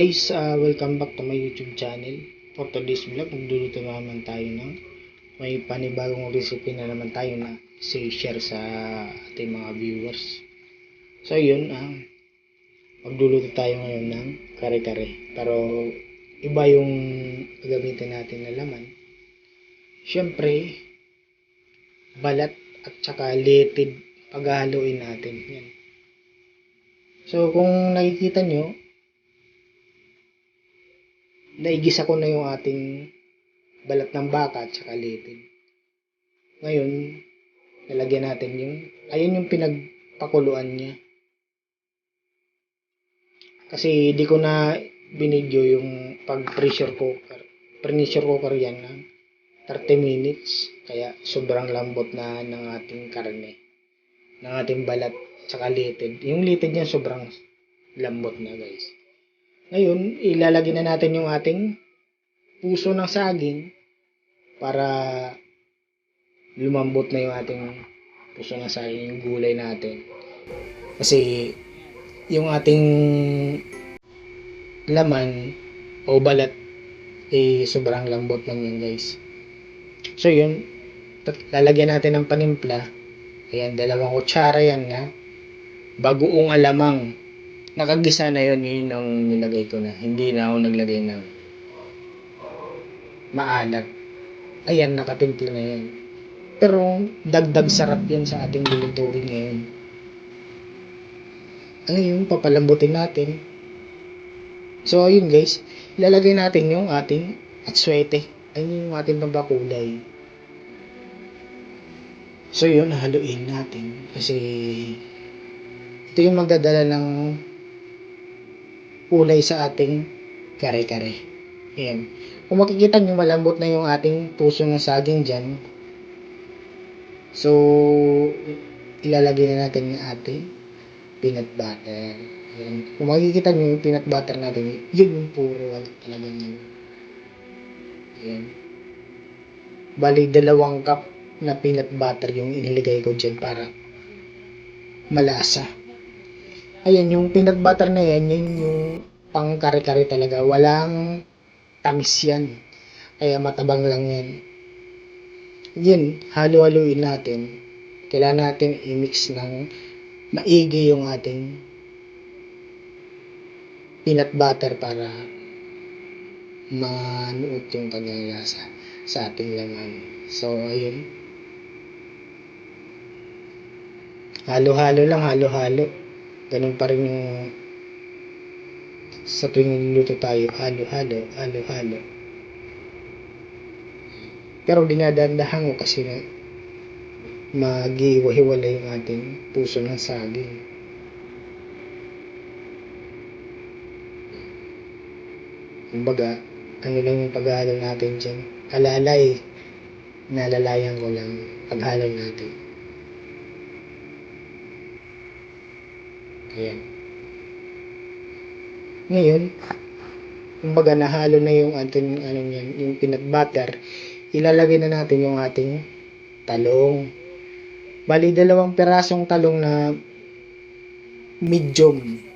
guys, welcome back to my YouTube channel. For today's vlog, magluluto naman tayo ng may panibagong recipe na naman tayo na share sa ating mga viewers. So yun, magluluto tayo ngayon ng kare-kare. Pero iba yung gagamitin natin na laman. Siyempre, balat at saka litid paghahaluin natin. Yan. So kung nakikita nyo, naigisa ko na yung ating balat ng baka at saka litid. Ngayon, nalagyan natin ayun yung pinagpakuluan niya. Kasi di ko na binidyo yung pag-pressure cooker. Pressure cooker yan ng 30 minutes. Kaya sobrang lambot na ng ating karne. Ng ating balat at saka litid. Yung litid niya sobrang lambot na guys. Ngayon, ilalagay na natin yung ating puso ng saging para lumambot na yung ating puso ng saging, yung gulay natin. Kasi yung ating laman o balat sobrang lambot lang yun guys. So yun, lalagyan natin ng panimpla. Ayan, 2 kutsara yan na bagoong alamang. Nakagisa na yun ang nilagay ko na. Hindi na ako naglagay ng maalat. Ayan, nakatimpla na yan. Pero dagdag sarap yan sa ating lulutuin ngayon. Ano yung papalambutin natin. So ayun guys, ilalagay natin yung ating atsuete. Ayun yung ating pambakulay. So yun, haluin natin. Kasi ito yung magdadala ng kulay sa ating kare-kare. Ayan. Kung makikita nyo, malambot na yung ating puso ng saging dyan. So, ilalagay na natin yung ating peanut butter. Ayan. Kung makikita nyo yung peanut butter natin, yun yung puro talaga nyo. Ayan. Bali, 2 cup na peanut butter yung iniligay ko dyan para malasa. Ayan, yung peanut butter na yan, yun yung pang kare-kare talaga. Walang tamis yan. Kaya matabang lang yan. Yun, halo-haloin natin. Kailangan natin i-mix ng maigi yung ating peanut butter para manuot yung kanyang lasa sa ating laman. So, ayun. Halo-halo lang, halo-halo. Ganun pa rin yung sa tuwing niluluto tayo, halo-halo, halo-halo. Pero dinadandahan ko kasi na mag-iwa-hiwalay yung ating puso ng saging. Kumbaga, ano lang yung paghalo natin dyan. Alalay, nalalayan ko lang paghalo natin. Ayan. Ngayon, kumbaga nahalo na yung ating yung peanut butter, ilalagay na natin yung ating talong. Bali, 2 pirasong talong na medium.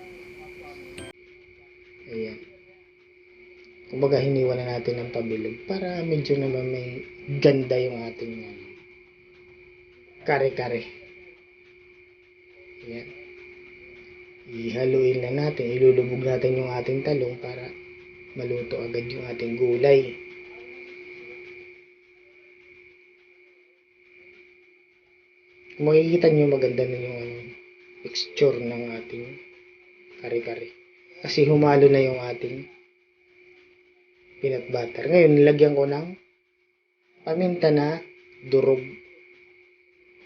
Ayan. Kumbaga hiniwa na natin ng pabilog para medyo naman may ganda yung ating kare-kare. Ayan. Ihaluin na natin, ilulubog natin yung ating talong para maluto agad yung ating gulay. Kung makikita nyo, maganda na yung texture ng ating kare-kare. Kasi humalo na yung ating peanut butter. Ngayon, nilagyan ko ng paminta na durog.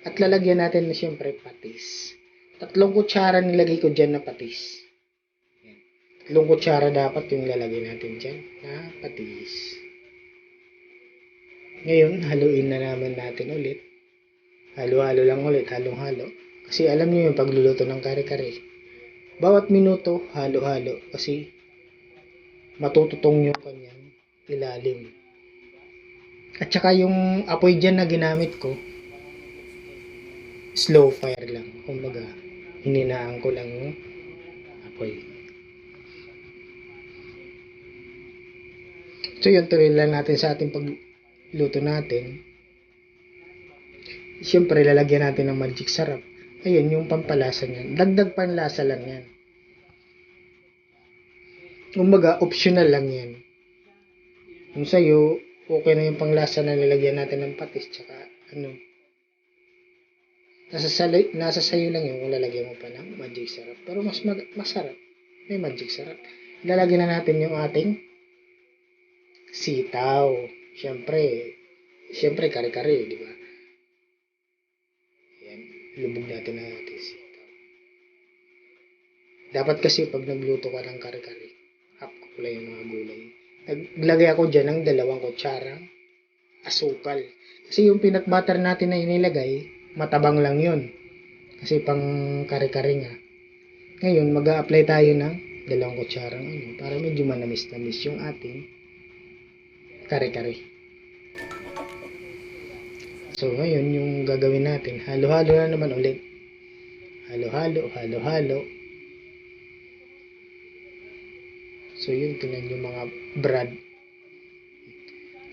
At lalagyan natin na siyempre patis. 3 kutsara nilagay ko dyan na patis. 3 kutsara dapat yung lalagay natin dyan na patis. Ngayon, haluin na naman natin ulit. Halo-halo lang ulit, halong-halo. Kasi alam niyo yung pagluluto ng kare-kare. Bawat minuto, halo-halo. Kasi matututong yung kanyang ilalim. At saka yung apoy dyan na ginamit ko, slow fire lang. Kumbaga, hininaan ko lang yung apoy. So yun, tuloy lang natin sa ating pagluto natin. Siyempre, lalagyan natin ng magic sarap. Ayun, yung pampalasa niyan. Dagdag panlasa lang yan. Kumbaga, optional lang yan. Kung sa'yo, okay na yung panglasa na nilagyan natin ng patis, tsaka ano. Nasa sa'yo lang yun kung lalagyan mo pa ng magic sarap. Pero mas masarap. May magic sarap. Lalagyan na natin yung ating sitaw. Siyempre, kare-kare, di ba? Yan, lubog natin ang ating sitaw. Dapat kasi pag nagluto ka ng kare-kare, half cook lang yung mga gulay. Naglagay ako dyan ng 2 kutsarang asukal. Kasi yung peanut butter natin na inilagay, matabang lang yun. Kasi pang kare-kare nga. Ngayon, mag-a-apply tayo ng 2 kutsarang para medyo manamis-namis yung ating kare-kare. So, ngayon, yung gagawin natin, halo-halo na naman ulit. Halo-halo. So, yun, tinan yung mga brad.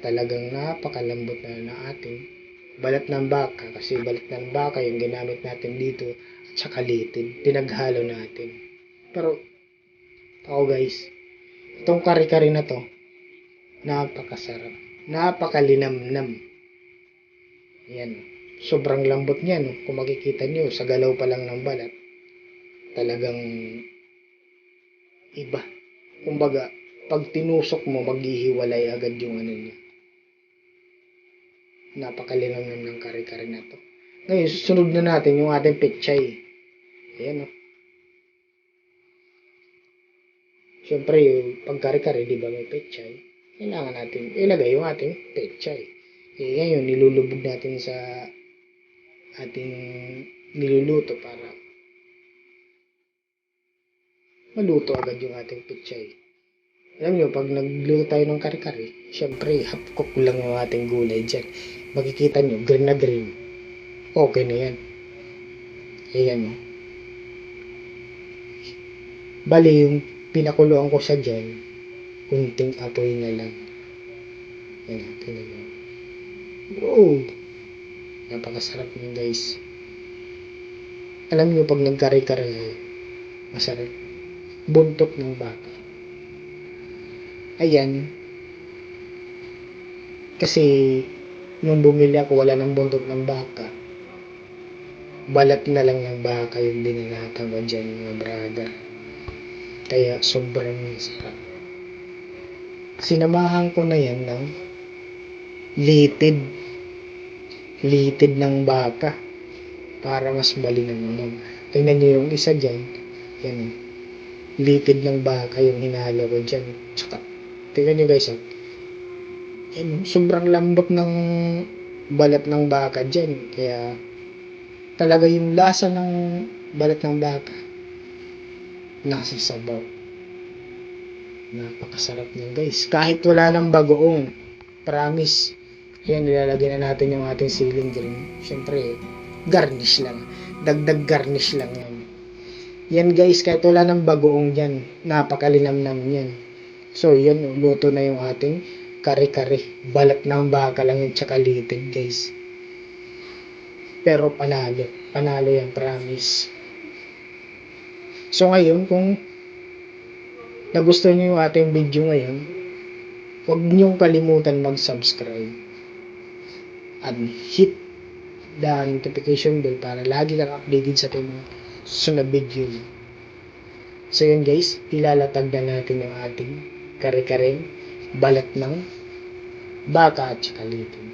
Talagang napakalambot na ating balat ng baka. Kasi balat ng baka yung ginamit natin dito. At saka litid. Pinaghalo natin. Pero, ako guys, itong kare-kare na to, napakasarap. Napakalinamnam. Yan. Sobrang lambot niya, no? Kung makikita nyo, sa galaw pa lang ng balat, talagang iba. Kumbaga, pag tinusok mo, maghihiwalay agad yung ano niya. Napakalinamnam ng kare-kare na to. Ngayon, susunod na natin yung ating pechay. Ayan, no? Siyempre, pag kare-kare, di ba may pechay? Kailangan natin ilagay yung ating pechay. Ngayon, nilulubog natin sa ating niluluto para maluto agad yung ating pechay. Alam nyo, pag nagluto tayo ng kare-kare, syempre, half cook lang yung ating gulay dyan. Makikita nyo, green na green. Okay na yan. Ayan, no? Bali, yung pinakuluan ko siya dyan, kunting apoy na lang. Yan, tingnan nyo. Wow! Napakasarap nyo, guys. Alam nyo, pag nagkare-kare, masarap. Buntot ng baka. Ayan. Kasi, nung bumili ako, wala ng buntot ng baka. Balat na lang ng baka yung binalata ko dyan, mga brother. Kaya, sobrang sarap. Sinamahan ko na yan ng litid ng baka para mas malinamnam. Tingnan nyo yung isa dyan. Yan. Litid ng baka yung hinalo ko dyan. Tsaka, tingnan nyo guys. Yan, sobrang lambot ng balat ng baka dyan. Kaya, talaga yung lasa ng balat ng baka nasa sabaw. Napakasarap niyan guys. Kahit wala ng bagoong. Promise. Yan, nilalagay na natin yung ating siling green. Siyempre, garnish lang. Dagdag garnish lang yan. Yan guys, kahit wala ng bagoong dyan, napakalinamnam yan. So, yan, luto na yung ating kare-kare. Balat ng baka lang yung tsaka litid guys. Pero panalo. Panalo yan, promise. So, ngayon, kung nagustuhan nyo yung ating video ngayon, huwag niyong kalimutan mag-subscribe at hit the notification bell para lagi kang updated sa ating susunod video. So yun guys, ilalatag na natin yung ating kare-kareng balat ng baka at saka litid.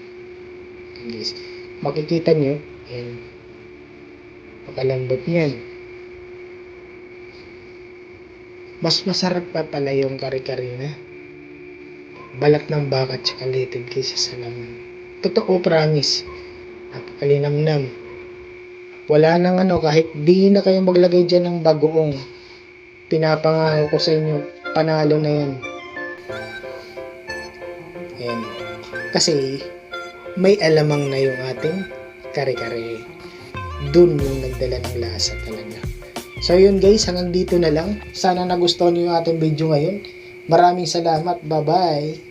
Guys, makikita nyo, yan, pakalambot yan. Mas masarap pa pala yung kare-kare na balat ng baka at saka litid kaysa sa laman. Totoo, promise. Napakalinamnam. Wala nang kahit di na kayo maglagay dyan ng bagoong. Pinapangako ko sa inyo, panalo na yan. Ayan. Kasi, may alamang na yung ating kare-kare. Dun yung nagdala ng lasa talaga. So yun guys, hanggang dito na lang. Sana nagustuhan niyo yung ating video ngayon. Maraming salamat. Bye-bye.